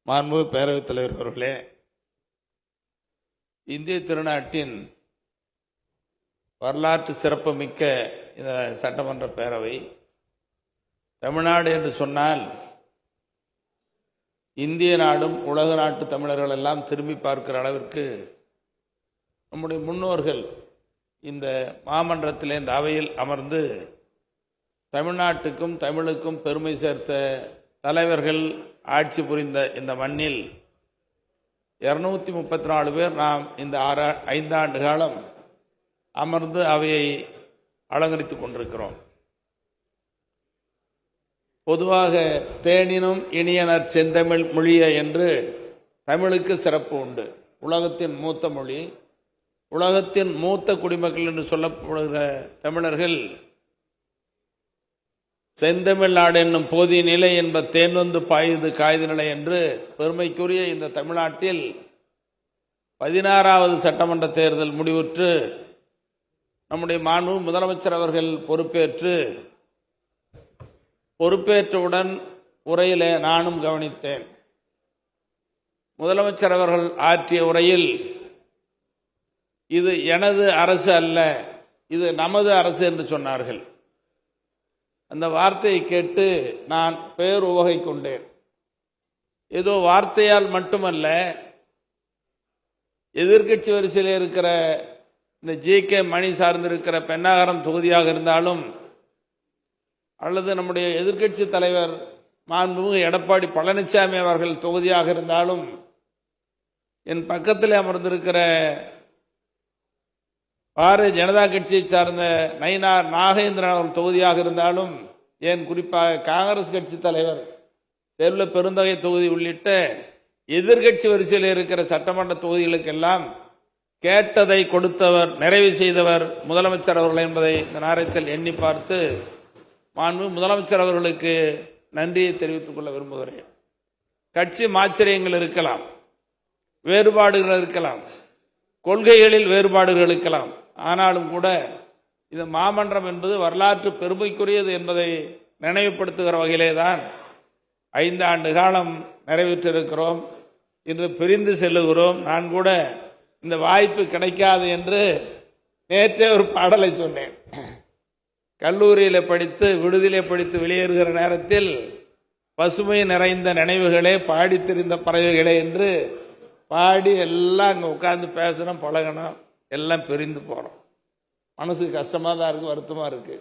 மாண்புமிகு பேரவைத் தலைவர் அவர்களே, இந்திய திருநாட்டின் வரலாற்று சிறப்புமிக்க இந்த சட்டமன்ற பேரவை, தமிழ்நாடு என்று சொன்னால் இந்திய நாடும் உலக நாட்டு தமிழர்கள் எல்லாம் திரும்பி பார்க்கிற அளவிற்கு நம்முடைய முன்னோர்கள் இந்த மாமன்றத்திலே இந்த அவையில் அமர்ந்து தமிழ்நாட்டுக்கும் தமிழுக்கும் பெருமை சேர்த்த தலைவர்கள் ஆட்சி புரிந்த இந்த மண்ணில் 234 பேர் நாம் இந்த 5 ஆண்டு காலம் அமர்ந்து அவையை அலங்கரித்துக் கொண்டிருக்கிறோம். பொதுவாக தேனினும் இனியனர் செந்தமிழ் மொழிய என்று தமிழுக்கு சிறப்பு உண்டு. உலகத்தின் மூத்த மொழி, உலகத்தின் மூத்த குடிமக்கள் என்று சொல்லப்படுகிற தமிழர்கள் செந்தமிழ் நாடு என்னும் போதிய நிலை என்ப தேன் வந்து பாயுது காய்து நிலை என்று பெருமைக்குரிய இந்த தமிழ்நாட்டில் 16வது சட்டமன்ற தேர்தல் முடிவுற்று நம்முடைய மாண்பு முதலமைச்சர் அவர்கள் பொறுப்பேற்றவுடன் உரையிலே நானும் கவனித்தேன். முதலமைச்சர் அவர்கள் ஆற்றிய உரையில் இது எனது அரசு அல்ல, இது நமது அரசு என்று சொன்னார்கள். அந்த வார்த்தையை கேட்டு நான் பேருவகை கொண்டேன். ஏதோ வார்த்தையால் மட்டுமல்ல, எதிர்க்கட்சி வரிசையில் இருக்கிற இந்த ஜி.கே. மணி சார்ந்திருக்கிற பென்னாகரம் தொகுதியாக இருந்தாலும், அல்லது நம்முடைய எதிர்க்கட்சி தலைவர் மாண்புமிகு எடப்பாடி பழனிசாமி அவர்கள் தொகுதியாக இருந்தாலும், என் பக்கத்தில் அமர்ந்திருக்கிற பாரதிய ஜனதா கட்சியை சார்ந்த நயினார் நாகேந்திரன் அவர்கள் தொகுதியாக இருந்தாலும், ஏன் குறிப்பாக காங்கிரஸ் கட்சி தலைவர் செல்வ பெருந்தகை தொகுதி உள்ளிட்ட எதிர்கட்சி வரிசையில் இருக்கிற சட்டமன்ற தொகுதிகளுக்கெல்லாம் கேட்டதை கொடுத்தவர், நிறைவு செய்தவர் முதலமைச்சர் அவர்கள் என்பதை இந்த நேரத்தில் எண்ணி பார்த்து மாண்பு முதலமைச்சர் அவர்களுக்கு நன்றியை தெரிவித்துக் கொள்ள விரும்புகிறேன். கட்சி மாச்சரியங்கள் இருக்கலாம், வேறுபாடுகள் இருக்கலாம், கொள்கைகளில் வேறுபாடுகள் இருக்கலாம். ஆனாலும் கூட இந்த மாமன்றம் என்பது வரலாற்று பெருமைக்குரியது என்பதை நினைவுபடுத்துகிற வகையிலே தான் 5 ஆண்டு காலம் நிறைவேற்றிருக்கிறோம். இன்று பிரிந்து செல்லுகிறோம். நான் கூட இந்த வாய்ப்பு கிடைக்காது என்று நேற்றே ஒரு பாடலை சொன்னேன். கல்லூரியில் படித்து விடுதியிலே படித்து வெளியேறுகிற நேரத்தில் பசுமை நிறைந்த நினைவுகளே பாடி திரிந்த பறவைகளே என்று பாடி எல்லாம் அங்கே உட்கார்ந்து பேசணும், பழகணும். எல்லாம் பிரிந்து போகிறோம். மனசுக்கு கஷ்டமாக தான் இருக்குது, வருத்தமாக இருக்குது.